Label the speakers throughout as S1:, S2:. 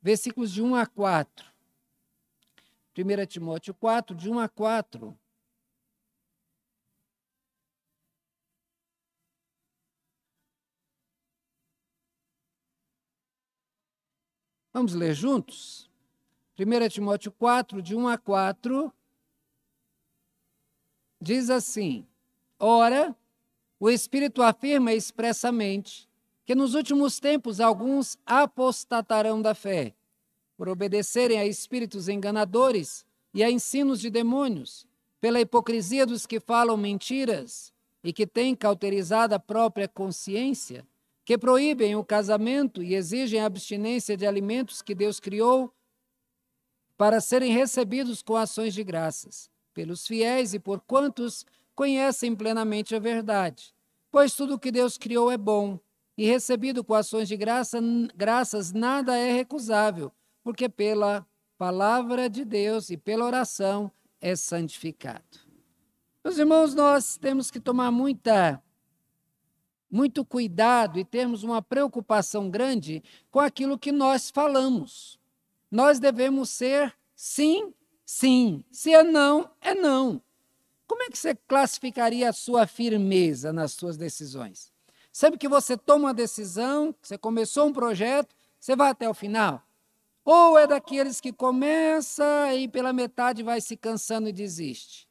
S1: versículos de 1 a 4. 1 Timóteo 4, de 1 a 4. Vamos ler juntos? 1 Timóteo 4, de 1 a 4, diz assim: Ora, o Espírito afirma expressamente que nos últimos tempos alguns apostatarão da fé, por obedecerem a espíritos enganadores e a ensinos de demônios, pela hipocrisia dos que falam mentiras e que têm cauterizado a própria consciência, que proíbem o casamento e exigem a abstinência de alimentos que Deus criou para serem recebidos com ações de graças, pelos fiéis e por quantos conhecem plenamente a verdade. Pois tudo o que Deus criou é bom, e recebido com ações de graças nada é recusável, porque pela palavra de Deus e pela oração é santificado. Meus irmãos, nós temos que tomar muito cuidado e termos uma preocupação grande com aquilo que nós falamos. Nós devemos ser sim, sim. Se é não, é não. Como é que você classificaria a sua firmeza nas suas decisões? Sempre que você toma uma decisão, você começou um projeto, você vai até o final? Ou é daqueles que começa e pela metade vai se cansando e desiste?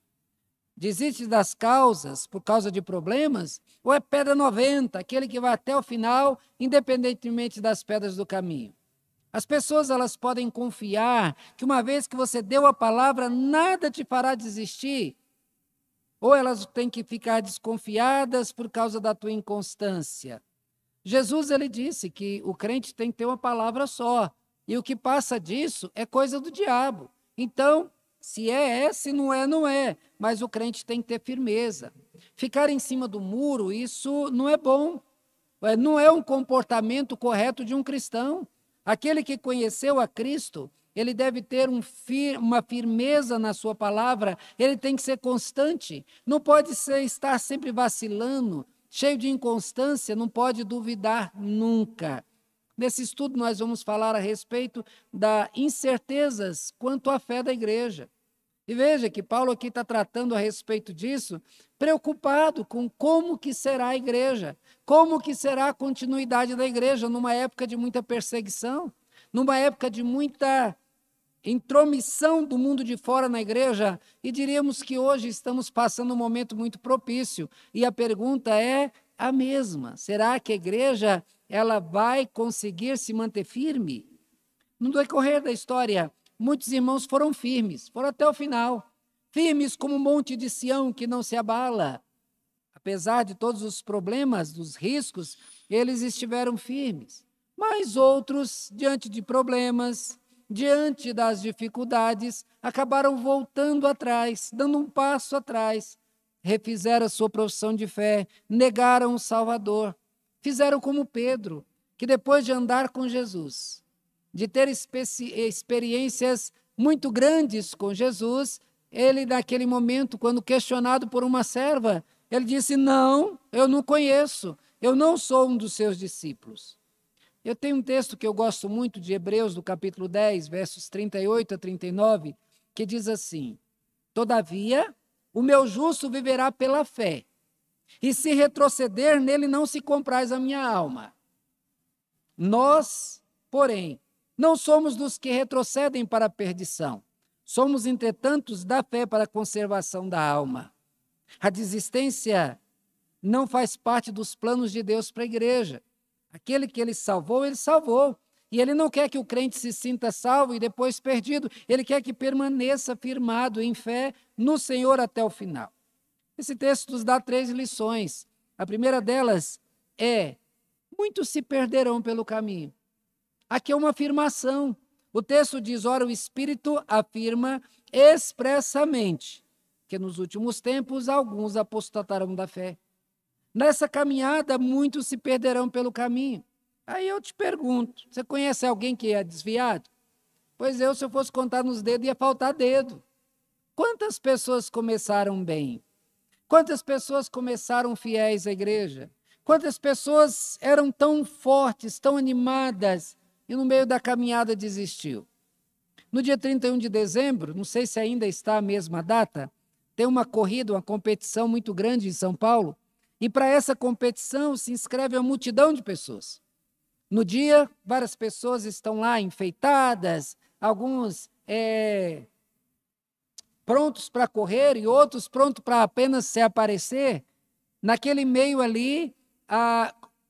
S1: Desiste das causas por causa de problemas? Ou é pedra 90, aquele que vai até o final, independentemente das pedras do caminho? As pessoas, elas podem confiar que uma vez que você deu a palavra, nada te fará desistir? Ou elas têm que ficar desconfiadas por causa da tua inconstância? Jesus, ele disse que o crente tem que ter uma palavra só, e o que passa disso é coisa do diabo. Então, se é, se não é, não é. Mas o crente tem que ter firmeza. Ficar em cima do muro, isso não é bom. Não é um comportamento correto de um cristão. Aquele que conheceu a Cristo, ele deve ter uma firmeza na sua palavra, ele tem que ser constante. Não pode estar sempre vacilando, cheio de inconstância, não pode duvidar nunca. Nesse estudo, nós vamos falar a respeito das incertezas quanto à fé da igreja. E veja que Paulo aqui está tratando a respeito disso, preocupado com como que será a igreja, como que será a continuidade da igreja numa época de muita perseguição, numa época de muita intromissão do mundo de fora na igreja, e diríamos que hoje estamos passando um momento muito propício. E a pergunta é a mesma: será que a igreja ela vai conseguir se manter firme? No decorrer da história, muitos irmãos foram firmes, foram até o final, firmes como o monte de Sião que não se abala. Apesar de todos os problemas, dos riscos, eles estiveram firmes. Mas outros, diante de problemas, diante das dificuldades, acabaram voltando atrás, dando um passo atrás, refizeram a sua profissão de fé, negaram o Salvador. Fizeram como Pedro, que depois de andar com Jesus, de ter experiências muito grandes com Jesus, ele, naquele momento, quando questionado por uma serva, ele disse: não, eu não conheço, eu não sou um dos seus discípulos. Eu tenho um texto que eu gosto muito de Hebreus, do capítulo 10, versos 38 a 39, que diz assim: todavia, o meu justo viverá pela fé, e se retroceder, nele não se compraz a minha alma. Nós, porém, não somos dos que retrocedem para a perdição. Somos, entretanto, da fé para a conservação da alma. A desistência não faz parte dos planos de Deus para a igreja. Aquele que ele salvou, ele salvou. E ele não quer que o crente se sinta salvo e depois perdido. Ele quer que permaneça firmado em fé no Senhor até o final. Esse texto nos dá 3 lições. A primeira delas é: muitos se perderão pelo caminho. Aqui é uma afirmação. O texto diz: ora, o Espírito afirma expressamente que nos últimos tempos alguns apostatarão da fé. Nessa caminhada, muitos se perderão pelo caminho. Aí eu te pergunto: você conhece alguém que é desviado? Pois eu, se eu fosse contar nos dedos, ia faltar dedo. Quantas pessoas começaram bem? Quantas pessoas começaram fiéis à igreja? Quantas pessoas eram tão fortes, tão animadas, e no meio da caminhada desistiu. No dia 31 de dezembro, não sei se ainda está a mesma data, tem uma corrida, uma competição muito grande em São Paulo, e para essa competição se inscreve uma multidão de pessoas. No dia, várias pessoas estão lá enfeitadas, alguns prontos para correr e outros prontos para apenas se aparecer. Naquele meio ali,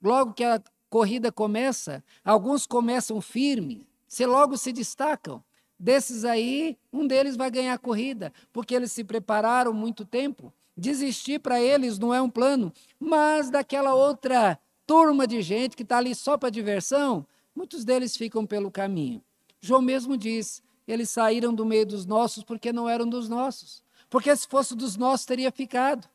S1: logo que a corrida começa, alguns começam firme, logo se destacam. Desses aí, um deles vai ganhar a corrida, porque eles se prepararam muito tempo. Desistir para eles não é um plano, mas daquela outra turma de gente que está ali só para diversão, muitos deles ficam pelo caminho. João mesmo diz, eles saíram do meio dos nossos porque não eram dos nossos. Porque se fosse dos nossos, teria ficado.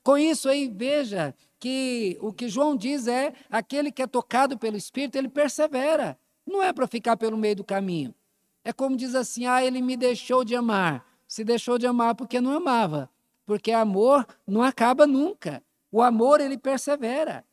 S1: Com isso aí, veja que o que João diz é, aquele que é tocado pelo Espírito, ele persevera. Não é para ficar pelo meio do caminho. É como diz assim, ele me deixou de amar. Se deixou de amar porque não amava. Porque amor não acaba nunca. O amor, ele persevera.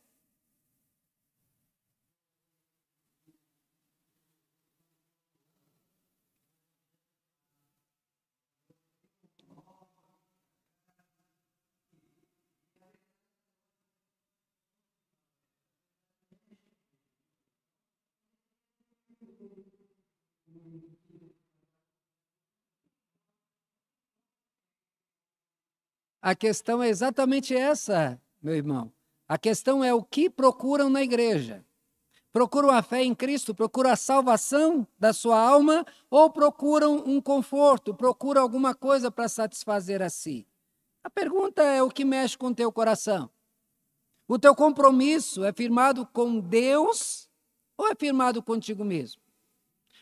S1: A questão é exatamente essa, meu irmão. A questão é o que procuram na igreja. Procuram a fé em Cristo, procuram a salvação da sua alma ou procuram um conforto, procuram alguma coisa para satisfazer a si? A pergunta é o que mexe com o teu coração. O teu compromisso é firmado com Deus ou é firmado contigo mesmo?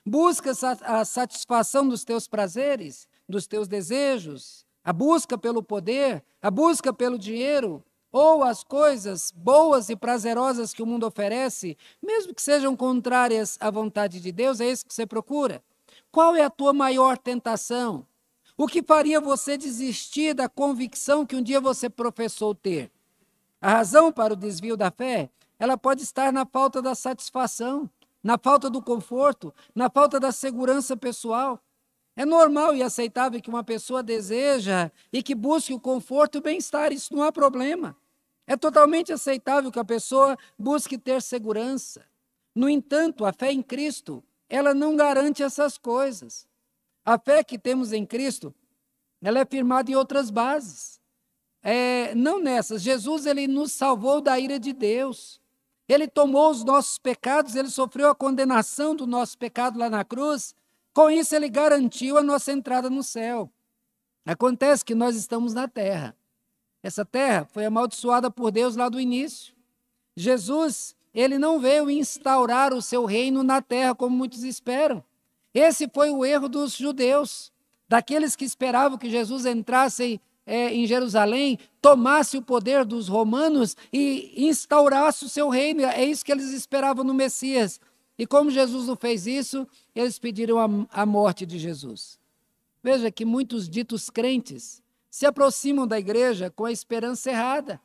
S1: Buscas a satisfação dos teus prazeres, dos teus desejos, a busca pelo poder, a busca pelo dinheiro, ou as coisas boas e prazerosas que o mundo oferece, mesmo que sejam contrárias à vontade de Deus, é isso que você procura? Qual é a tua maior tentação? O que faria você desistir da convicção que um dia você professou ter? A razão para o desvio da fé, ela pode estar na falta da satisfação, na falta do conforto, na falta da segurança pessoal. É normal e aceitável que uma pessoa deseja e que busque o conforto e o bem-estar, isso não há problema. É totalmente aceitável que a pessoa busque ter segurança. No entanto, a fé em Cristo, ela não garante essas coisas. A fé que temos em Cristo, ela é firmada em outras bases. Não nessas. Jesus, ele nos salvou da ira de Deus. Ele tomou os nossos pecados, ele sofreu a condenação do nosso pecado lá na cruz. Com isso, ele garantiu a nossa entrada no céu. Acontece que nós estamos na terra. Essa terra foi amaldiçoada por Deus lá do início. Jesus, ele não veio instaurar o seu reino na terra, como muitos esperam. Esse foi o erro dos judeus, daqueles que esperavam que Jesus entrasse em Jerusalém, tomasse o poder dos romanos e instaurasse o seu reino. É isso que eles esperavam no Messias. E como Jesus não fez isso, eles pediram a morte de Jesus. Veja que muitos ditos crentes se aproximam da igreja com a esperança errada.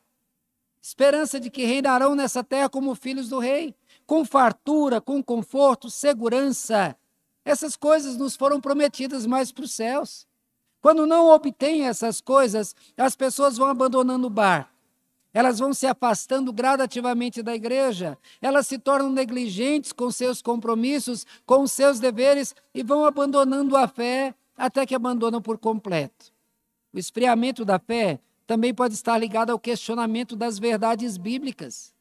S1: Esperança de que reinarão nessa terra como filhos do rei, com fartura, com conforto, segurança. Essas coisas nos foram prometidas mais para os céus. Quando não obtêm essas coisas, as pessoas vão abandonando o barco. Elas vão se afastando gradativamente da igreja, elas se tornam negligentes com seus compromissos, com os seus deveres e vão abandonando a fé até que abandonam por completo. O esfriamento da fé também pode estar ligado ao questionamento das verdades bíblicas.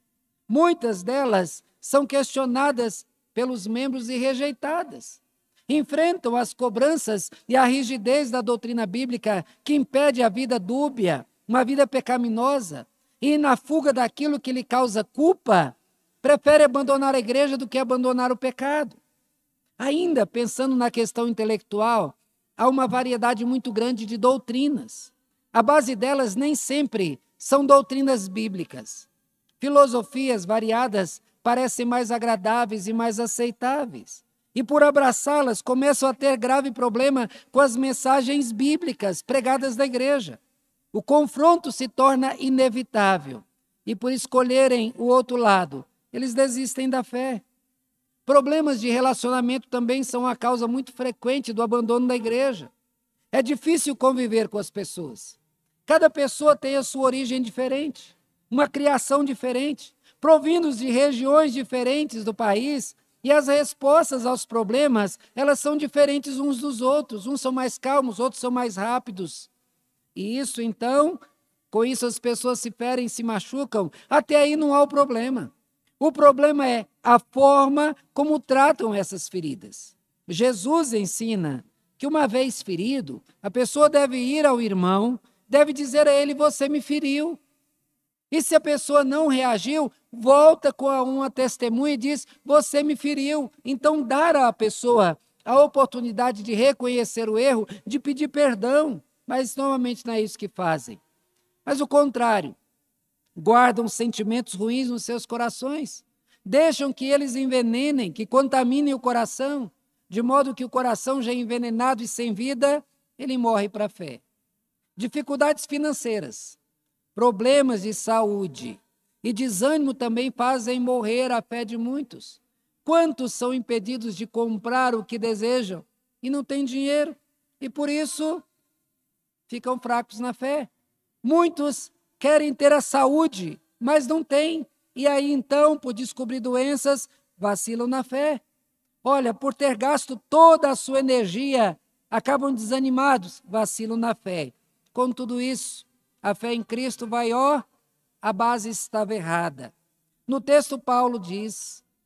S1: Muitas delas são questionadas pelos membros e rejeitadas. Enfrentam as cobranças e a rigidez da doutrina bíblica que impede a vida dúbia, uma vida pecaminosa. E na fuga daquilo que lhe causa culpa, prefere abandonar a igreja do que abandonar o pecado. Ainda, pensando na questão intelectual, há uma variedade muito grande de doutrinas. A base delas nem sempre são doutrinas bíblicas. Filosofias variadas parecem mais agradáveis e mais aceitáveis. E por abraçá-las, começam a ter grave problema com as mensagens bíblicas pregadas na igreja. O confronto se torna inevitável. E por escolherem o outro lado, eles desistem da fé. Problemas de relacionamento também são a causa muito frequente do abandono da igreja. É difícil conviver com as pessoas. Cada pessoa tem a sua origem diferente, uma criação diferente, provindos de regiões diferentes do país, e as respostas aos problemas, elas são diferentes uns dos outros. Uns são mais calmos, outros são mais rápidos. E isso, então, com isso as pessoas se ferem, se machucam. Até aí não há o problema. O problema é a forma como tratam essas feridas. Jesus ensina que uma vez ferido, a pessoa deve ir ao irmão, deve dizer a ele: você me feriu. E se a pessoa não reagiu, volta com uma testemunha e diz: você me feriu. Então, dar à pessoa a oportunidade de reconhecer o erro, de pedir perdão. Mas normalmente não é isso que fazem. Mas o contrário, guardam sentimentos ruins nos seus corações, deixam que eles envenenem, que contaminem o coração, de modo que o coração já envenenado e sem vida, ele morre para a fé. Dificuldades financeiras, problemas de saúde e desânimo também fazem morrer a fé de muitos. Quantos são impedidos de comprar o que desejam e não têm dinheiro, e por isso ficam fracos na fé? Muitos querem ter a saúde, mas não têm, e aí então, por descobrir doenças, vacilam na fé. Olha, por ter gasto toda a sua energia, acabam desanimados, vacilam na fé. Com tudo isso, a fé em Cristo vai, a base estava errada. No texto, Paulo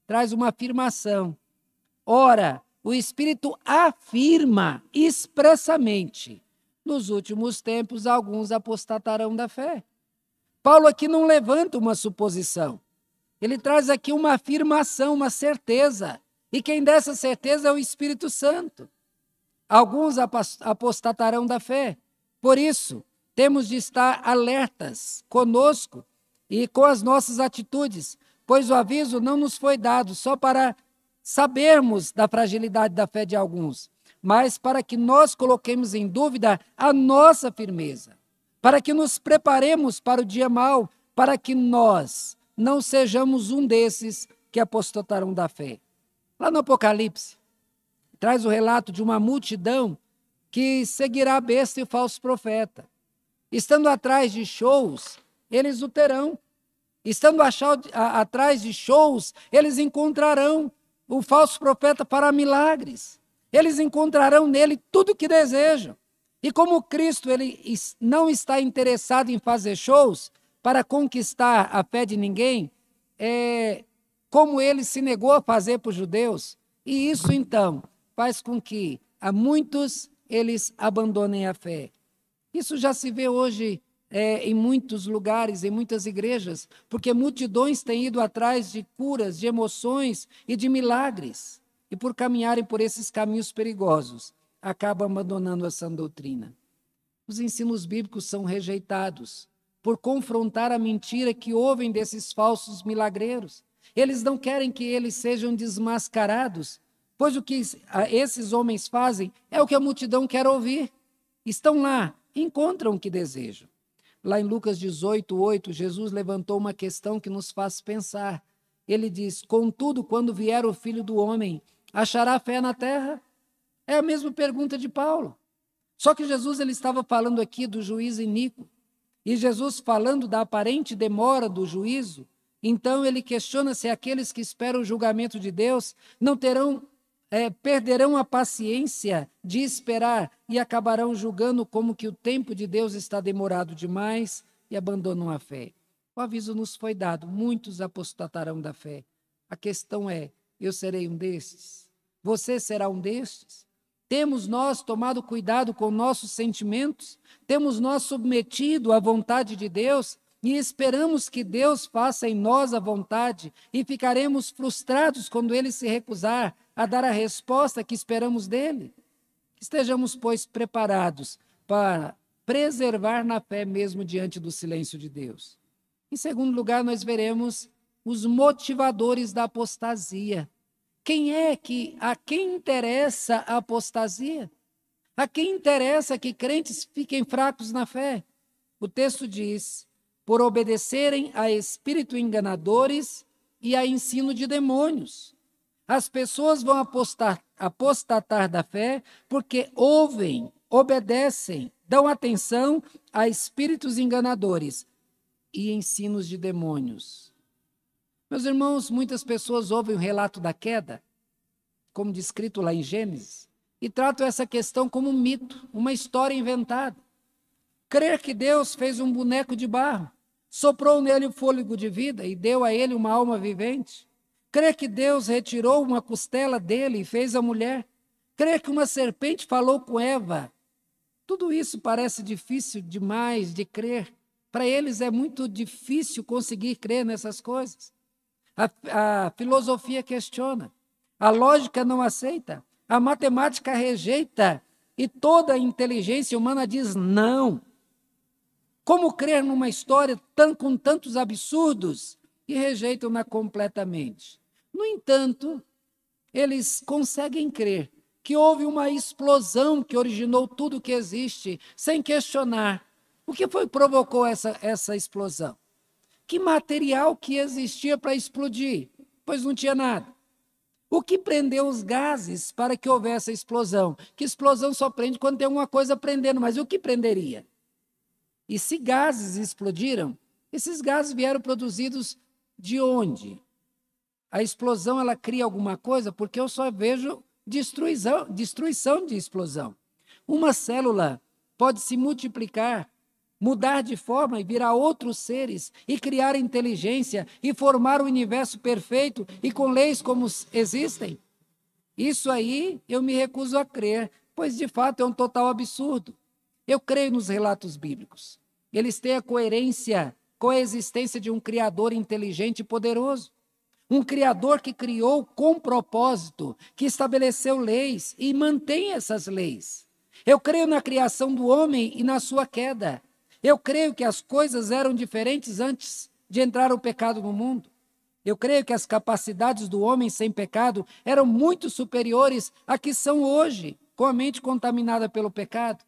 S1: traz uma afirmação. Ora, o Espírito afirma expressamente: nos últimos tempos, alguns apostatarão da fé. Paulo aqui não levanta uma suposição. Ele traz aqui uma afirmação, uma certeza. E quem dá essa certeza é o Espírito Santo. Alguns apostatarão da fé. Por isso, temos de estar alertas conosco e com as nossas atitudes, pois o aviso não nos foi dado só para sabermos da fragilidade da fé de alguns, mas para que nós coloquemos em dúvida a nossa firmeza, para que nos preparemos para o dia mau, para que nós não sejamos um desses que apostatarão da fé. Lá no Apocalipse, traz o relato de uma multidão que seguirá a besta e o falso profeta. Estando atrás de shows, eles o terão. Estando atrás de shows, eles encontrarão o falso profeta para milagres. Eles encontrarão nele tudo o que desejam. E como Cristo ele não está interessado em fazer shows para conquistar a fé de ninguém, como ele se negou a fazer para os judeus, e isso então faz com que a muitos eles abandonem a fé. Isso já se vê hoje em muitos lugares, em muitas igrejas, porque multidões têm ido atrás de curas, de emoções e de milagres, e por caminharem por esses caminhos perigosos, acabam abandonando a sã doutrina. Os ensinos bíblicos são rejeitados por confrontar a mentira que ouvem desses falsos milagreiros. Eles não querem que eles sejam desmascarados, pois o que esses homens fazem é o que a multidão quer ouvir. Estão lá, encontram o que desejam. Lá em Lucas 18:8, Jesus levantou uma questão que nos faz pensar. Ele diz: contudo, quando vier o Filho do Homem, achará fé na terra? É a mesma pergunta de Paulo. Só que Jesus ele estava falando aqui do juízo iníquo. E Jesus falando da aparente demora do juízo, então ele questiona se aqueles que esperam o julgamento de Deus não perderão a paciência de esperar e acabarão julgando como que o tempo de Deus está demorado demais e abandonam a fé. O aviso nos foi dado, muitos apostatarão da fé. A questão é, eu serei um destes? Você será um destes? Temos nós tomado cuidado com nossos sentimentos? Temos nós submetido à vontade de Deus? E esperamos que Deus faça em nós a vontade e ficaremos frustrados quando Ele se recusar a dar a resposta que esperamos dele? Estejamos, pois, preparados para preservar na fé mesmo diante do silêncio de Deus. Em segundo lugar, nós veremos os motivadores da apostasia. A quem interessa a apostasia? A quem interessa que crentes fiquem fracos na fé? O texto diz: por obedecerem a espíritos enganadores e a ensino de demônios. As pessoas vão apostatar da fé porque ouvem, obedecem, dão atenção a espíritos enganadores e ensinos de demônios. Meus irmãos, muitas pessoas ouvem o relato da queda, como descrito lá em Gênesis, e tratam essa questão como um mito, uma história inventada. Crer que Deus fez um boneco de barro, soprou nele o fôlego de vida e deu a ele uma alma vivente. Crer que Deus retirou uma costela dele e fez a mulher. Crer que uma serpente falou com Eva. Tudo isso parece difícil demais de crer. Para eles é muito difícil conseguir crer nessas coisas. A filosofia questiona, a lógica não aceita, a matemática rejeita e toda a inteligência humana diz não. Como crer numa história com tantos absurdos e rejeitam-na completamente? No entanto, eles conseguem crer que houve uma explosão que originou tudo o que existe, sem questionar. O que foi que provocou essa explosão? Que material que existia para explodir? Pois não tinha nada. O que prendeu os gases para que houvesse a explosão? Que explosão só prende quando tem alguma coisa prendendo, mas o que prenderia? E se gases explodiram, esses gases vieram produzidos de onde? A explosão, ela cria alguma coisa? Porque eu só vejo destruição de explosão. Uma célula pode se multiplicar, mudar de forma e virar outros seres, e criar inteligência, e formar um universo perfeito, e com leis como existem? Isso aí eu me recuso a crer, pois de fato é um total absurdo. Eu creio nos relatos bíblicos. Eles têm a coexistência de um Criador inteligente e poderoso. Um Criador que criou com propósito, que estabeleceu leis e mantém essas leis. Eu creio na criação do homem e na sua queda. Eu creio que as coisas eram diferentes antes de entrar o pecado no mundo. Eu creio que as capacidades do homem sem pecado eram muito superiores à que são hoje, com a mente contaminada pelo pecado.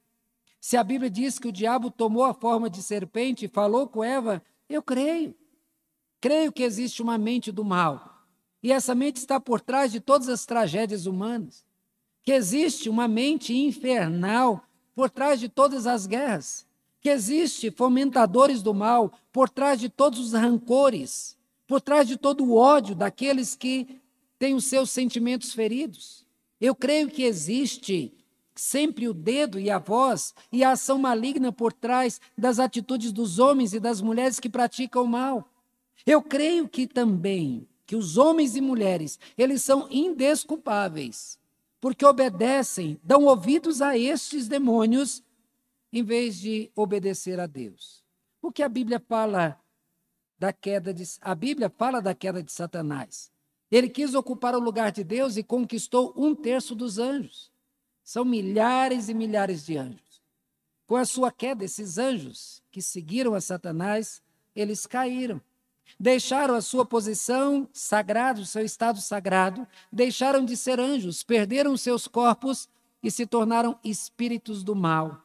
S1: Se a Bíblia diz que o diabo tomou a forma de serpente e falou com Eva, eu creio. Creio que existe uma mente do mal. E essa mente está por trás de todas as tragédias humanas. Que existe uma mente infernal por trás de todas as guerras. Que existe fomentadores do mal por trás de todos os rancores, por trás de todo o ódio daqueles que têm os seus sentimentos feridos. Eu creio que existe sempre o dedo e a voz e a ação maligna por trás das atitudes dos homens e das mulheres que praticam o mal. Eu creio que também que os homens e mulheres, eles são indesculpáveis, porque obedecem, dão ouvidos a estes demônios, em vez de obedecer a Deus. O que a Bíblia fala da queda a Bíblia fala da queda de Satanás. Ele quis ocupar o lugar de Deus e conquistou 1/3 dos anjos. São milhares e milhares de anjos. Com a sua queda, esses anjos que seguiram a Satanás, eles caíram. Deixaram a sua posição sagrada, o seu estado sagrado, deixaram de ser anjos, perderam seus corpos e se tornaram espíritos do mal.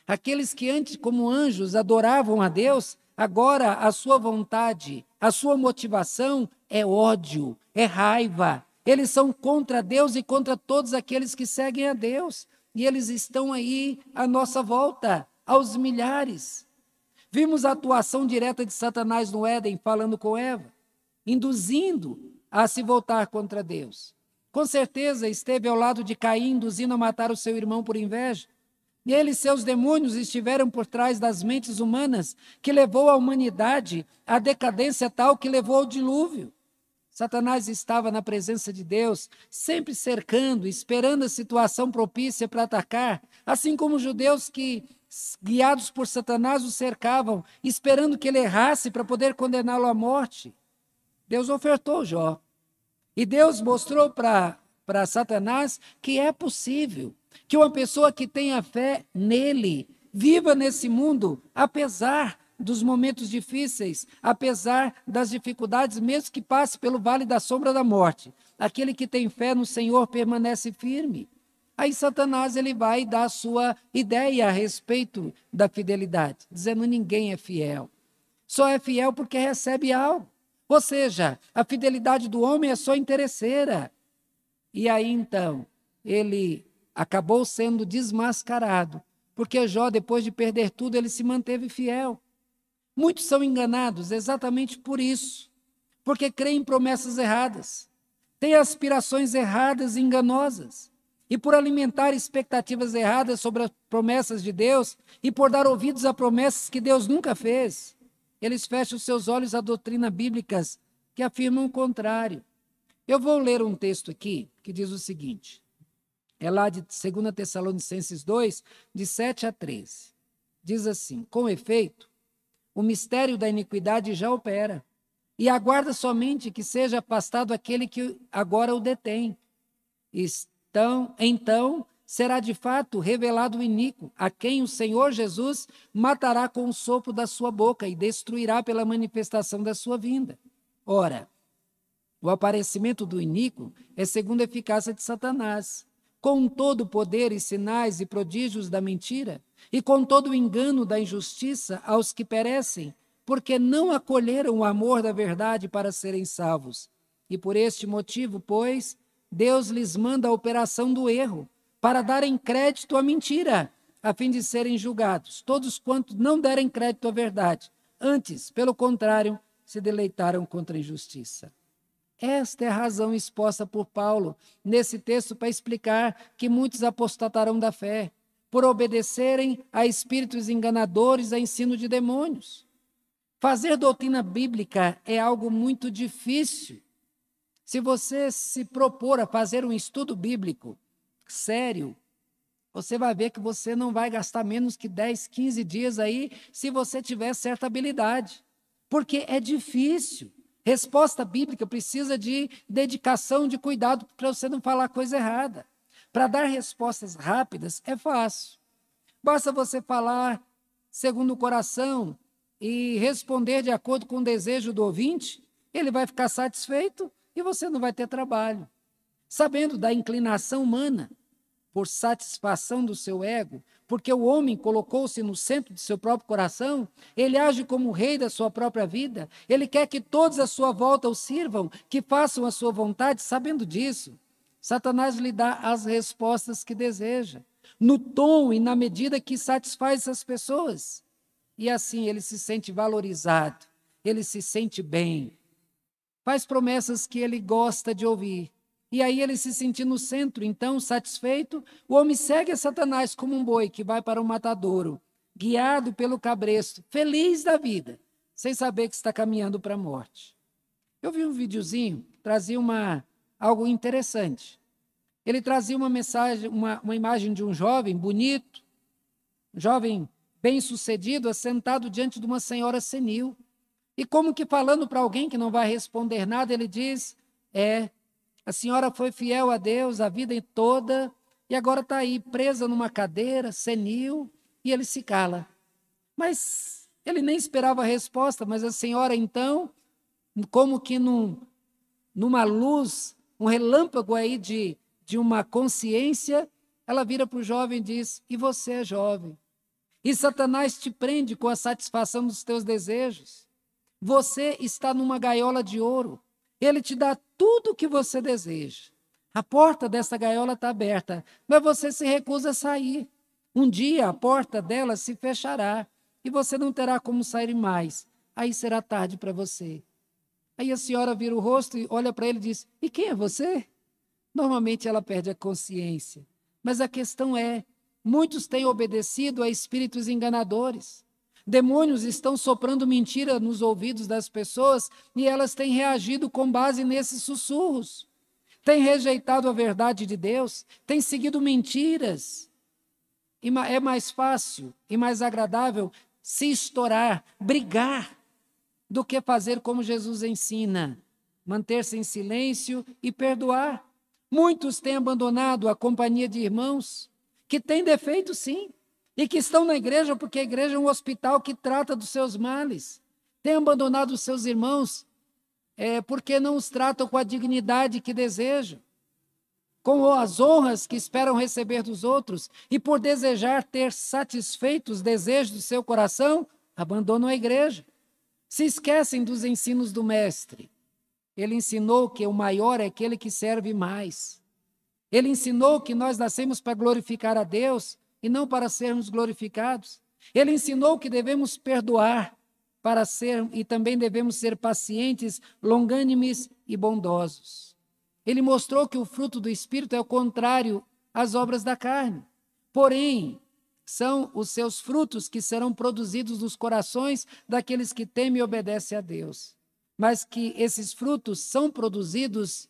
S1: Aqueles que antes, como anjos, adoravam a Deus, agora a sua vontade, a sua motivação é ódio, é raiva. Eles são contra Deus e contra todos aqueles que seguem a Deus. E eles estão aí à nossa volta, aos milhares. Vimos a atuação direta de Satanás no Éden, falando com Eva, induzindo a se voltar contra Deus. Com certeza esteve ao lado de Caim, induzindo a matar o seu irmão por inveja. E ele e seus demônios estiveram por trás das mentes humanas, que levou a humanidade à decadência tal que levou ao dilúvio. Satanás estava na presença de Deus, sempre cercando, esperando a situação propícia para atacar, assim como os judeus que, guiados por Satanás, o cercavam, esperando que ele errasse para poder condená-lo à morte. Deus ofertou Jó. E Deus mostrou para Satanás que é possível que uma pessoa que tenha fé nele viva nesse mundo, apesar dos momentos difíceis, apesar das dificuldades, mesmo que passe pelo vale da sombra da morte. Aquele que tem fé no Senhor permanece firme. Aí Satanás ele vai dar a sua ideia a respeito da fidelidade, dizendo ninguém é fiel. Só é fiel porque recebe algo. Ou seja, a fidelidade do homem é só interesseira. E aí, então, ele acabou sendo desmascarado, porque Jó, depois de perder tudo, ele se manteve fiel. Muitos são enganados exatamente por isso, porque creem em promessas erradas, têm aspirações erradas e enganosas, e por alimentar expectativas erradas sobre as promessas de Deus e por dar ouvidos a promessas que Deus nunca fez, eles fecham seus olhos a doutrinas bíblicas que afirmam o contrário. Eu vou ler um texto aqui que diz o seguinte, é lá de 2 Tessalonicenses 2, de 7 a 13. Diz assim, com efeito, o mistério da iniquidade já opera, e aguarda somente que seja afastado aquele que agora o detém. Então será de fato revelado o iníquo, a quem o Senhor Jesus matará com o sopro da sua boca e destruirá pela manifestação da sua vinda. Ora, o aparecimento do iníquo é segundo a eficácia de Satanás, com todo o poder e sinais e prodígios da mentira, e com todo o engano da injustiça aos que perecem, porque não acolheram o amor da verdade para serem salvos. E por este motivo, pois, Deus lhes manda a operação do erro, para darem crédito à mentira, a fim de serem julgados, todos quantos não derem crédito à verdade. Antes, pelo contrário, se deleitaram contra a injustiça. Esta é a razão exposta por Paulo nesse texto para explicar que muitos apostatarão da fé, por obedecerem a espíritos enganadores, a ensino de demônios. Fazer doutrina bíblica é algo muito difícil. Se você se propor a fazer um estudo bíblico sério, você vai ver que você não vai gastar menos que 10, 15 dias aí, se você tiver certa habilidade. Porque é difícil. Resposta bíblica precisa de dedicação, de cuidado para você não falar coisa errada. Para dar respostas rápidas é fácil. Basta você falar segundo o coração e responder de acordo com o desejo do ouvinte, ele vai ficar satisfeito e você não vai ter trabalho. Sabendo da inclinação humana, por satisfação do seu ego, porque o homem colocou-se no centro de seu próprio coração, ele age como o rei da sua própria vida, ele quer que todos à sua volta o sirvam, que façam a sua vontade, sabendo disso. Satanás lhe dá as respostas que deseja, no tom e na medida que satisfaz essas pessoas. E assim ele se sente valorizado, ele se sente bem. Faz promessas que ele gosta de ouvir. E aí ele se sentir no centro, então, satisfeito, o homem segue a Satanás como um boi que vai para o matadouro, guiado pelo cabresto, feliz da vida, sem saber que está caminhando para a morte. Eu vi um videozinho, trazia algo interessante. Ele trazia uma mensagem, uma imagem de um jovem bonito, um jovem bem-sucedido, assentado diante de uma senhora senil. E como que falando para alguém que não vai responder nada, ele diz, a senhora foi fiel a Deus a vida toda e agora está aí presa numa cadeira, senil, e ele se cala. Mas ele nem esperava a resposta, mas a senhora então, como que numa luz, um relâmpago aí de uma consciência, ela vira para o jovem e diz, e você é jovem. E Satanás te prende com a satisfação dos teus desejos. Você está numa gaiola de ouro. Ele te dá tudo o que você deseja. A porta dessa gaiola está aberta, mas você se recusa a sair. Um dia a porta dela se fechará e você não terá como sair mais. Aí será tarde para você. Aí a senhora vira o rosto e olha para ele e diz, e quem é você? Normalmente ela perde a consciência. Mas a questão é, muitos têm obedecido a espíritos enganadores. Demônios estão soprando mentira nos ouvidos das pessoas e elas têm reagido com base nesses sussurros. Têm rejeitado a verdade de Deus, têm seguido mentiras. E é mais fácil e mais agradável se estourar, brigar, do que fazer como Jesus ensina, manter-se em silêncio e perdoar. Muitos têm abandonado a companhia de irmãos que têm defeito, sim, e que estão na igreja porque a igreja é um hospital que trata dos seus males. Têm abandonado os seus irmãos porque não os tratam com a dignidade que desejam, com as honras que esperam receber dos outros, e por desejar ter satisfeito os desejos do seu coração, abandonam a igreja. Se esquecem dos ensinos do mestre. Ele ensinou que o maior é aquele que serve mais. Ele ensinou que nós nascemos para glorificar a Deus e não para sermos glorificados. Ele ensinou que devemos perdoar e também devemos ser pacientes, longânimes e bondosos. Ele mostrou que o fruto do Espírito é o contrário às obras da carne. Porém, são os seus frutos que serão produzidos nos corações daqueles que temem e obedecem a Deus. Mas que esses frutos são produzidos,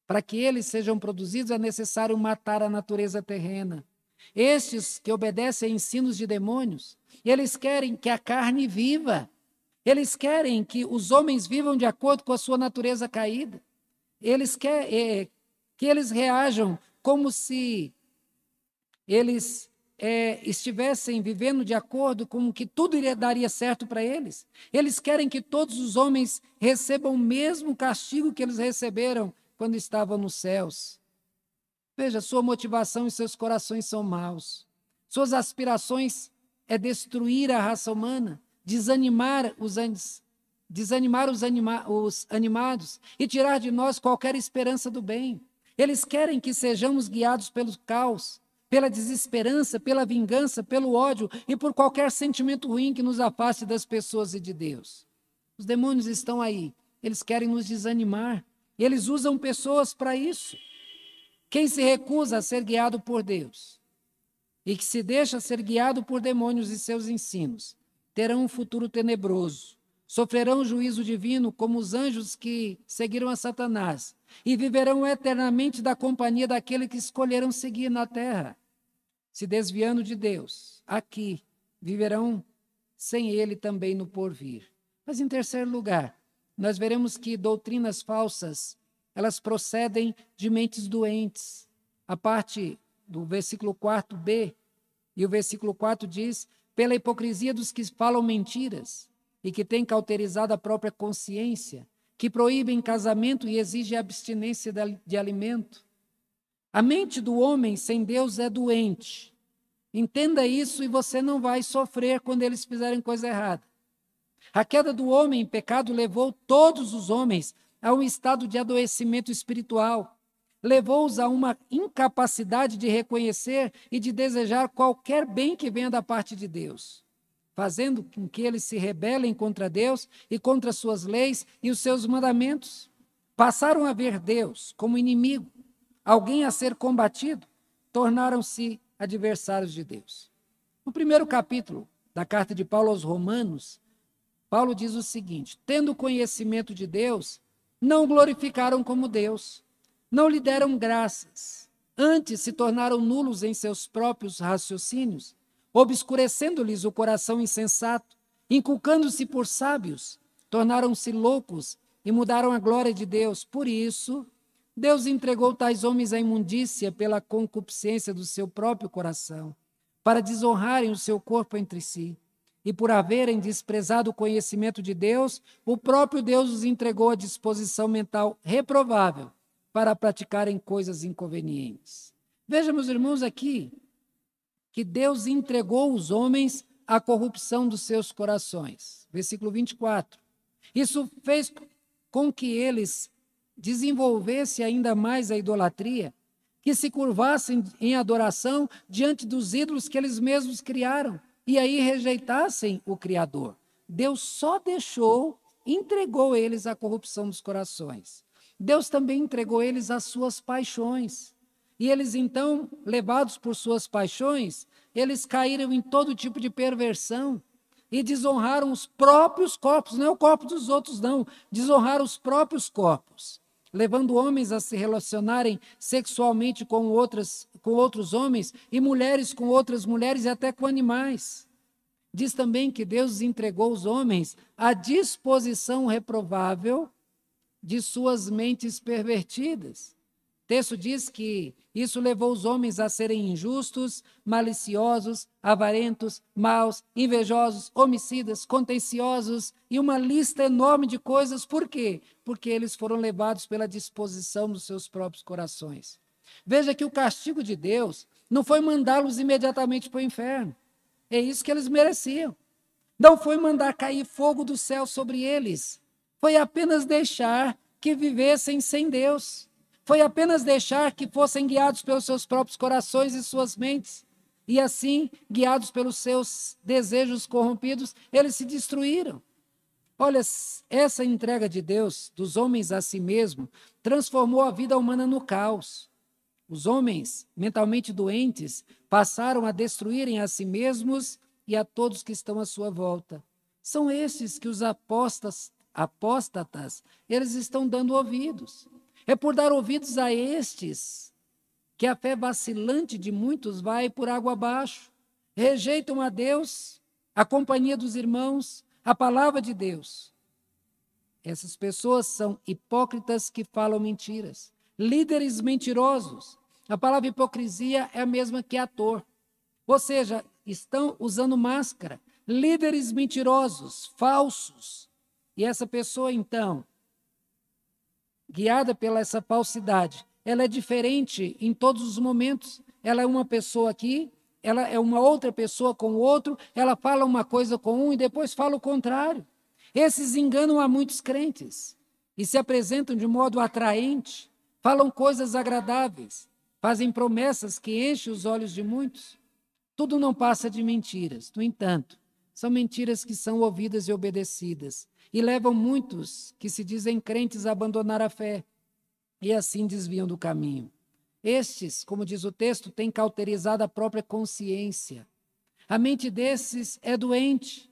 S1: para que eles sejam produzidos, é necessário matar a natureza terrena. Estes que obedecem a ensinos de demônios, eles querem que a carne viva. Eles querem que os homens vivam de acordo com a sua natureza caída. Eles querem que eles reajam como se eles estivessem vivendo de acordo com que tudo daria certo para eles. Eles querem que todos os homens recebam o mesmo castigo que eles receberam quando estavam nos céus. Veja, sua motivação e seus corações são maus. Suas aspirações é destruir a raça humana, desanimar os animados e tirar de nós qualquer esperança do bem. Eles querem que sejamos guiados pelo caos, pela desesperança, pela vingança, pelo ódio e por qualquer sentimento ruim que nos afaste das pessoas e de Deus. Os demônios estão aí, eles querem nos desanimar, eles usam pessoas para isso. Quem se recusa a ser guiado por Deus e que se deixa ser guiado por demônios e seus ensinos, terão um futuro tenebroso, sofrerão o juízo divino como os anjos que seguiram a Satanás e viverão eternamente da companhia daquele que escolheram seguir na terra. Se desviando de Deus, aqui viverão sem ele também no porvir. Mas em terceiro lugar, nós veremos que doutrinas falsas, elas procedem de mentes doentes. A parte do versículo 4b e o versículo 4 diz: pela hipocrisia dos que falam mentiras e que têm cauterizado a própria consciência, que proíbem casamento e exigem abstinência de alimento. A mente do homem sem Deus é doente. Entenda isso e você não vai sofrer quando eles fizerem coisa errada. A queda do homem em pecado levou todos os homens a um estado de adoecimento espiritual. Levou-os a uma incapacidade de reconhecer e de desejar qualquer bem que venha da parte de Deus, fazendo com que eles se rebelem contra Deus e contra suas leis e os seus mandamentos. Passaram a ver Deus como inimigo, alguém a ser combatido, tornaram-se adversários de Deus. No primeiro capítulo da carta de Paulo aos Romanos, Paulo diz o seguinte: tendo conhecimento de Deus, não glorificaram como Deus, não lhe deram graças, antes se tornaram nulos em seus próprios raciocínios, obscurecendo-lhes o coração insensato, inculcando-se por sábios, tornaram-se loucos e mudaram a glória de Deus. Por isso, Deus entregou tais homens à imundícia pela concupiscência do seu próprio coração, para desonrarem o seu corpo entre si. E por haverem desprezado o conhecimento de Deus, o próprio Deus os entregou à disposição mental reprovável para praticarem coisas inconvenientes. Veja, meus irmãos, aqui, que Deus entregou os homens à corrupção dos seus corações. Versículo 24. Isso fez com que eles desenvolvessem ainda mais a idolatria, que se curvassem em adoração diante dos ídolos que eles mesmos criaram, e aí rejeitassem o Criador. Deus só entregou eles à corrupção dos corações. Deus também entregou eles às suas paixões. E eles, então, levados por suas paixões, eles caíram em todo tipo de perversão e desonraram os próprios corpos, não é o corpo dos outros, não. Desonraram os próprios corpos, levando homens a se relacionarem sexualmente com outros homens e mulheres com outras mulheres e até com animais. Diz também que Deus entregou os homens à disposição reprovável de suas mentes pervertidas. O texto diz que isso levou os homens a serem injustos, maliciosos, avarentos, maus, invejosos, homicidas, contenciosos e uma lista enorme de coisas. Por quê? Porque eles foram levados pela disposição dos seus próprios corações. Veja que o castigo de Deus não foi mandá-los imediatamente para o inferno. É isso que eles mereciam. Não foi mandar cair fogo do céu sobre eles. Foi apenas deixar que vivessem sem Deus. Foi apenas deixar que fossem guiados pelos seus próprios corações e suas mentes. E assim, guiados pelos seus desejos corrompidos, eles se destruíram. Olha, essa entrega de Deus, dos homens a si mesmo, transformou a vida humana no caos. Os homens mentalmente doentes passaram a destruírem a si mesmos e a todos que estão à sua volta. São esses que os apóstatas, eles estão dando ouvidos. É por dar ouvidos a estes que a fé vacilante de muitos vai por água abaixo. Rejeitam a Deus, a companhia dos irmãos, a palavra de Deus. Essas pessoas são hipócritas que falam mentiras, líderes mentirosos. A palavra hipocrisia é a mesma que ator. Ou seja, estão usando máscara, líderes mentirosos, falsos. E essa pessoa, então, guiada pela essa falsidade, ela é diferente em todos os momentos. Ela é uma pessoa aqui, ela é uma outra pessoa com o outro, ela fala uma coisa com um e depois fala o contrário. Esses enganam a muitos crentes e se apresentam de modo atraente, falam coisas agradáveis, fazem promessas que enchem os olhos de muitos. Tudo não passa de mentiras. No entanto, são mentiras que são ouvidas e obedecidas e levam muitos que se dizem crentes a abandonar a fé e assim desviam do caminho. Estes, como diz o texto, têm cauterizado a própria consciência. A mente desses é doente,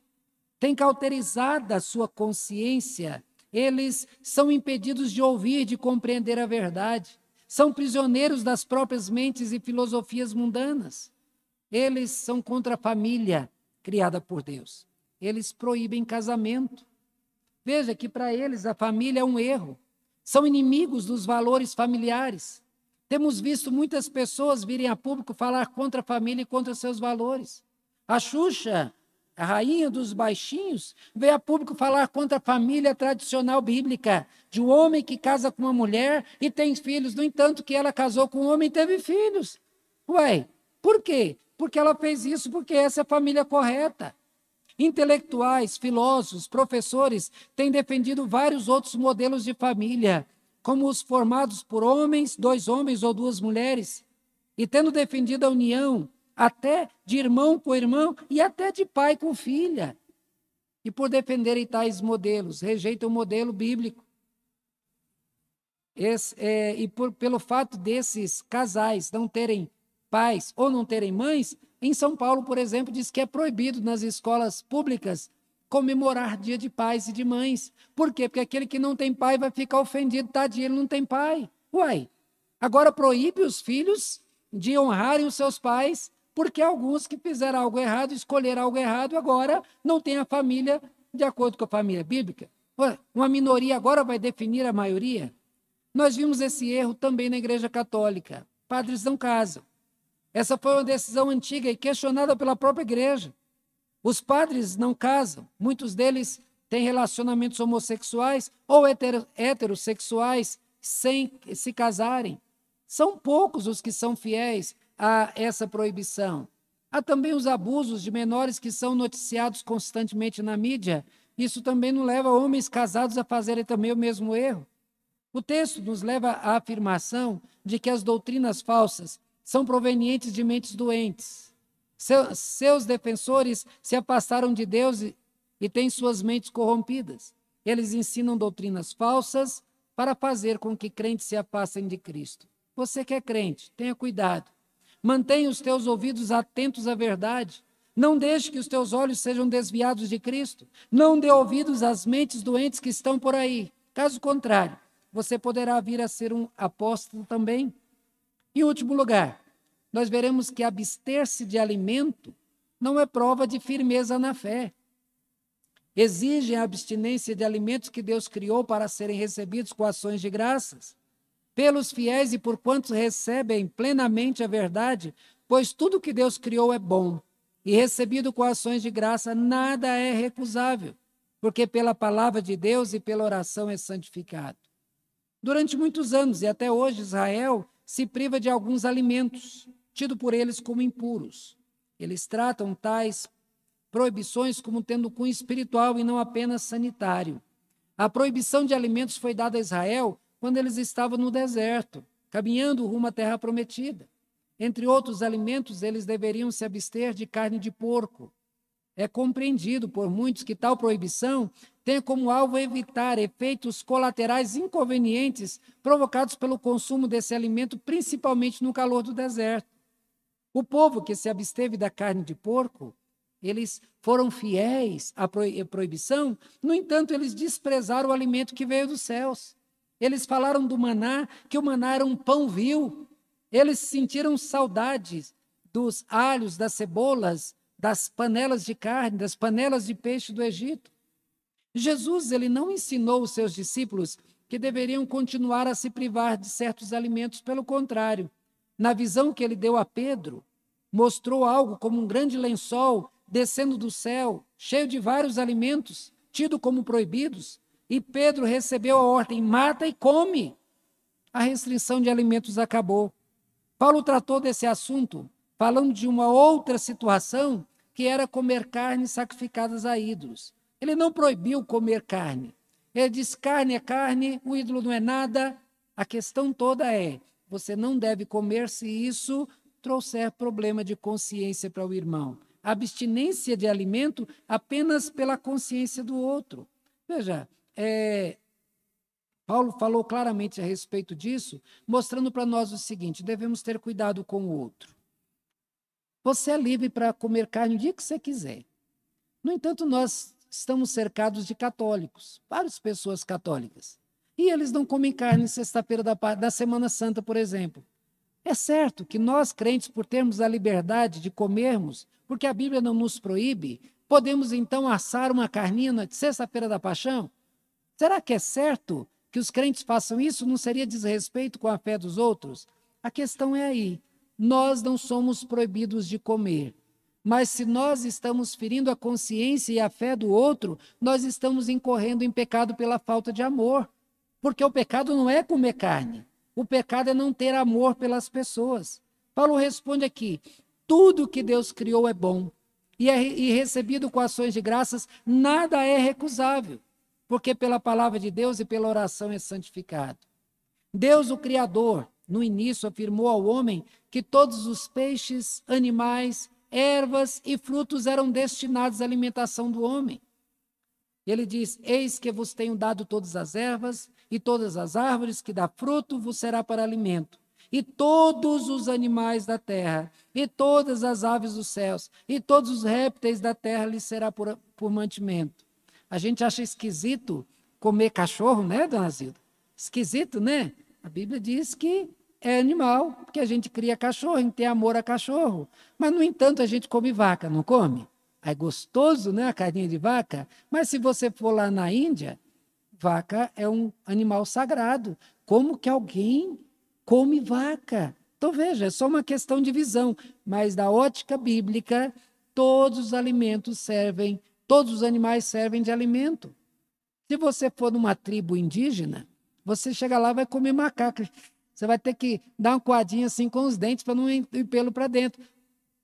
S1: tem cauterizada a sua consciência. Eles são impedidos de ouvir, de compreender a verdade. São prisioneiros das próprias mentes e filosofias mundanas. Eles são contra a família criada por Deus. Eles proíbem casamento. Veja que para eles a família é um erro. São inimigos dos valores familiares. Temos visto muitas pessoas virem a público falar contra a família e contra seus valores. A Xuxa, a rainha dos baixinhos, veio a público falar contra a família tradicional bíblica, de um homem que casa com uma mulher e tem filhos. No entanto, que ela casou com um homem e teve filhos. Ué, por quê? Porque ela fez isso, porque essa é a família correta. Intelectuais, filósofos, professores têm defendido vários outros modelos de família, como os formados por homens, 2 homens ou 2 mulheres, e tendo defendido a união até de irmão com irmão e até de pai com filha. E por defenderem tais modelos, rejeitam o modelo bíblico. Pelo fato desses casais não terem pais ou não terem mães, em São Paulo, por exemplo, diz que é proibido nas escolas públicas comemorar dia de pais e de mães. Por quê? Porque aquele que não tem pai vai ficar ofendido, tadinho, ele não tem pai. Uai, agora proíbe os filhos de honrarem os seus pais, porque alguns que fizeram algo errado, escolheram algo errado, agora não tem a família de acordo com a família bíblica. Ué, uma minoria agora vai definir a maioria? Nós vimos esse erro também na Igreja Católica. Padres não casam. Essa foi uma decisão antiga e questionada pela própria igreja. Os padres não casam, muitos deles têm relacionamentos homossexuais ou heterossexuais sem se casarem. São poucos os que são fiéis a essa proibição. Há também os abusos de menores que são noticiados constantemente na mídia. Isso também não leva homens casados a fazerem também o mesmo erro. O texto nos leva à afirmação de que as doutrinas falsas são provenientes de mentes doentes. Seus defensores se afastaram de Deus e têm suas mentes corrompidas. Eles ensinam doutrinas falsas para fazer com que crentes se afastem de Cristo. Você que é crente, tenha cuidado. Mantenha os teus ouvidos atentos à verdade. Não deixe que os teus olhos sejam desviados de Cristo. Não dê ouvidos às mentes doentes que estão por aí. Caso contrário, você poderá vir a ser um apóstolo também. Em último lugar, nós veremos que abster-se de alimento não é prova de firmeza na fé. Exigem a abstinência de alimentos que Deus criou para serem recebidos com ações de graças pelos fiéis e por quantos recebem plenamente a verdade, pois tudo que Deus criou é bom, e recebido com ações de graça, nada é recusável, porque pela palavra de Deus e pela oração é santificado. Durante muitos anos, e até hoje, Israel se priva de alguns alimentos, tido por eles como impuros. Eles tratam tais proibições como tendo cunho espiritual e não apenas sanitário. A proibição de alimentos foi dada a Israel quando eles estavam no deserto, caminhando rumo à terra prometida. Entre outros alimentos, eles deveriam se abster de carne de porco. É compreendido por muitos que tal proibição tem como alvo evitar efeitos colaterais inconvenientes provocados pelo consumo desse alimento, principalmente no calor do deserto. O povo que se absteve da carne de porco, eles foram fiéis à proibição, no entanto, eles desprezaram o alimento que veio dos céus. Eles falaram do maná, que o maná era um pão vil. Eles sentiram saudades dos alhos, das cebolas, das panelas de carne, das panelas de peixe do Egito. Jesus, ele não ensinou os seus discípulos que deveriam continuar a se privar de certos alimentos, pelo contrário. Na visão que ele deu a Pedro, mostrou algo como um grande lençol descendo do céu, cheio de vários alimentos, tido como proibidos, e Pedro recebeu a ordem: mata e come. A restrição de alimentos acabou. Paulo tratou desse assunto, falando de uma outra situação, que era comer carnes sacrificadas a ídolos. Ele não proibiu comer carne. Ele diz: carne é carne, o ídolo não é nada. A questão toda é: você não deve comer se isso trouxer problema de consciência para o irmão. Abstinência de alimento apenas pela consciência do outro. Veja, Paulo falou claramente a respeito disso, mostrando para nós o seguinte: devemos ter cuidado com o outro. Você é livre para comer carne o dia que você quiser. No entanto, nós estamos cercados de católicos, várias pessoas católicas, e eles não comem carne sexta-feira da Semana Santa, por exemplo. É certo que nós, crentes, por termos a liberdade de comermos, porque a Bíblia não nos proíbe, podemos então assar uma carninha na sexta-feira da Paixão? Será que é certo que os crentes façam isso? Não seria desrespeito com a fé dos outros? A questão é aí. Nós não somos proibidos de comer, mas se nós estamos ferindo a consciência e a fé do outro, nós estamos incorrendo em pecado pela falta de amor, porque o pecado não é comer carne, o pecado é não ter amor pelas pessoas. Paulo responde aqui: tudo que Deus criou é bom, e recebido com ações de graças, nada é recusável, porque pela palavra de Deus e pela oração é santificado. Deus, o Criador, no início afirmou ao homem que todos os peixes, animais, ervas e frutos eram destinados à alimentação do homem. Ele diz: eis que vos tenho dado todas as ervas, e todas as árvores que dá fruto vos será para alimento, e todos os animais da terra, e todas as aves dos céus, e todos os répteis da terra lhes será por mantimento. A gente acha esquisito comer cachorro, né, dona Zilda? Esquisito, né? A Bíblia diz que é animal, porque a gente cria cachorro, a gente tem amor a cachorro. Mas, no entanto, a gente come vaca, não come? É gostoso, né, a carninha de vaca? Mas se você for lá na Índia, vaca é um animal sagrado. Como que alguém come vaca? Então, veja, é só uma questão de visão. Mas, da ótica bíblica, todos os alimentos servem, todos os animais servem de alimento. Se você for numa tribo indígena, você chega lá e vai comer macaco. Você vai ter que dar uma coadinha assim com os dentes para não ir pelo para dentro.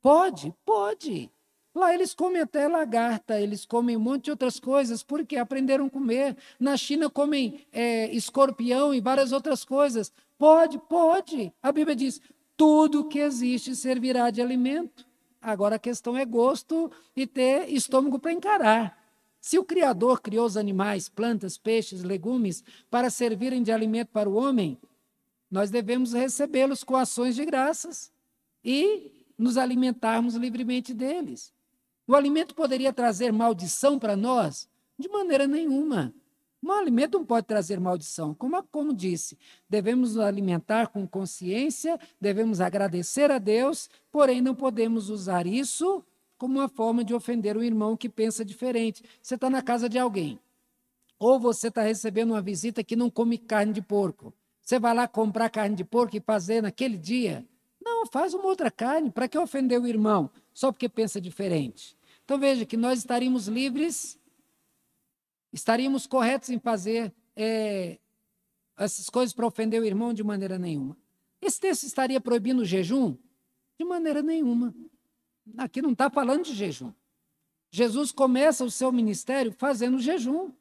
S1: Pode, pode. Lá eles comem até lagarta, eles comem um monte de outras coisas, porque aprenderam a comer. Na China comem escorpião e várias outras coisas. Pode, pode. A Bíblia diz: tudo que existe servirá de alimento. Agora a questão é gosto e ter estômago para encarar. Se o Criador criou os animais, plantas, peixes, legumes para servirem de alimento para o homem, nós devemos recebê-los com ações de graças e nos alimentarmos livremente deles. O alimento poderia trazer maldição para nós? De maneira nenhuma. Um alimento não pode trazer maldição. Como disse, devemos nos alimentar com consciência, devemos agradecer a Deus, porém não podemos usar isso como uma forma de ofender o irmão que pensa diferente. Você está na casa de alguém, ou você está recebendo uma visita que não come carne de porco. Você vai lá comprar carne de porco e fazer naquele dia? Não, faz uma outra carne. Para que ofender o irmão? Só porque pensa diferente. Então, veja que nós estaríamos livres, estaríamos corretos em fazer essas coisas para ofender o irmão de maneira nenhuma. Esse texto estaria proibindo o jejum? De maneira nenhuma. Aqui não está falando de jejum. Jesus começa o seu ministério fazendo jejum.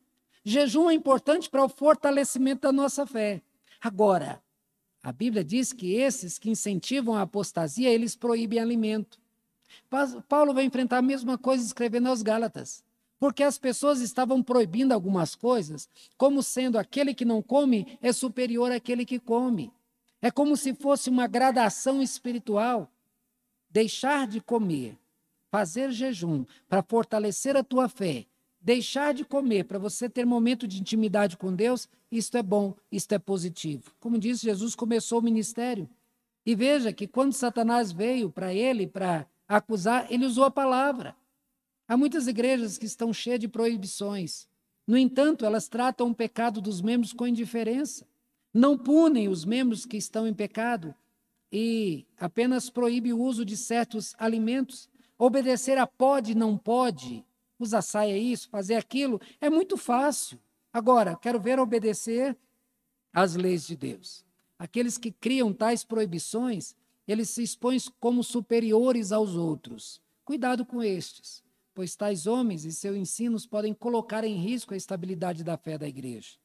S1: Jejum é importante para o fortalecimento da nossa fé. Agora, a Bíblia diz que esses que incentivam a apostasia, eles proíbem alimento. Paulo vai enfrentar a mesma coisa escrevendo aos Gálatas, porque as pessoas estavam proibindo algumas coisas, como sendo aquele que não come é superior àquele que come. É como se fosse uma gradação espiritual. Deixar de comer, fazer jejum para fortalecer a tua fé, deixar de comer para você ter momento de intimidade com Deus, isto é bom, isto é positivo. Como disse, Jesus começou o ministério. E veja que quando Satanás veio para ele, para acusar, ele usou a palavra. Há muitas igrejas que estão cheias de proibições. No entanto, elas tratam o pecado dos membros com indiferença. Não punem os membros que estão em pecado e apenas proíbe o uso de certos alimentos. Obedecer a pode, não pode, usar saia isso, fazer aquilo, é muito fácil. Agora, quero ver obedecer às leis de Deus. Aqueles que criam tais proibições, eles se expõem como superiores aos outros. Cuidado com estes, pois tais homens e seus ensinos podem colocar em risco a estabilidade da fé da igreja.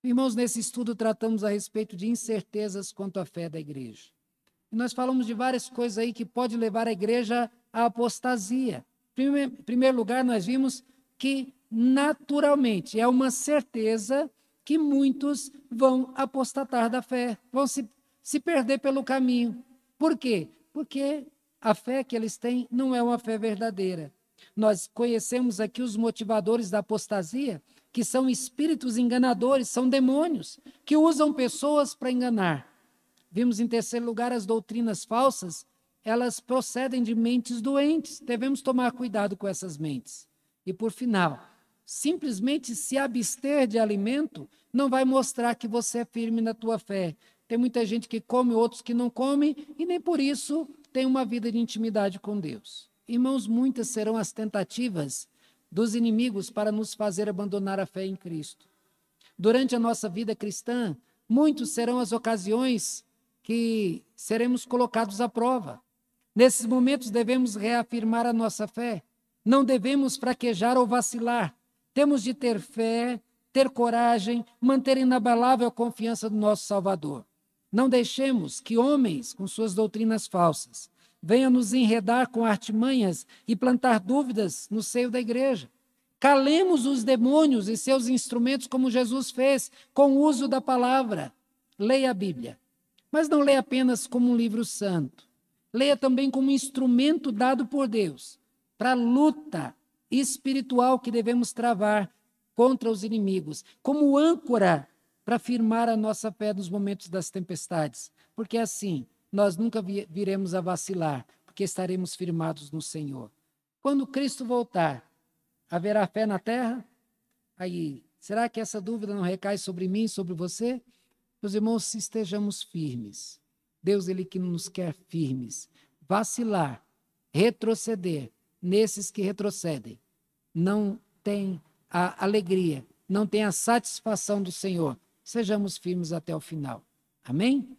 S1: Irmãos, nesse estudo tratamos a respeito de incertezas quanto à fé da igreja. E nós falamos de várias coisas aí que pode levar a igreja à apostasia. Em primeiro lugar, nós vimos que, naturalmente, é uma certeza que muitos vão apostatar da fé, vão se perder pelo caminho. Por quê? Porque a fé que eles têm não é uma fé verdadeira. Nós conhecemos aqui os motivadores da apostasia, que são espíritos enganadores, são demônios, que usam pessoas para enganar. Vimos, em terceiro lugar, as doutrinas falsas, elas procedem de mentes doentes. Devemos tomar cuidado com essas mentes. E, por final, simplesmente se abster de alimento não vai mostrar que você é firme na tua fé. Tem muita gente que come, outros que não comem, e nem por isso tem uma vida de intimidade com Deus. Irmãos, muitas serão as tentativas dos inimigos para nos fazer abandonar a fé em Cristo. Durante a nossa vida cristã, muitos serão as ocasiões que seremos colocados à prova. Nesses momentos devemos reafirmar a nossa fé. Não devemos fraquejar ou vacilar. Temos de ter fé, ter coragem, manter inabalável a confiança do nosso Salvador. Não deixemos que homens, com suas doutrinas falsas, venham nos enredar com artimanhas e plantar dúvidas no seio da igreja. Calemos os demônios e seus instrumentos como Jesus fez, com o uso da palavra. Leia a Bíblia, mas não leia apenas como um livro santo. Leia também como um instrumento dado por Deus para a luta espiritual que devemos travar contra os inimigos, como âncora para firmar a nossa fé nos momentos das tempestades, porque assim nós nunca viremos a vacilar, porque estaremos firmados no Senhor. Quando Cristo voltar, haverá fé na terra? Aí, será que essa dúvida não recai sobre mim, sobre você? Meus irmãos, se estejamos firmes, Deus, Ele que nos quer firmes. Vacilar, retroceder, nesses que retrocedem, não tem a alegria, não tem a satisfação do Senhor. Sejamos firmes até o final. Amém?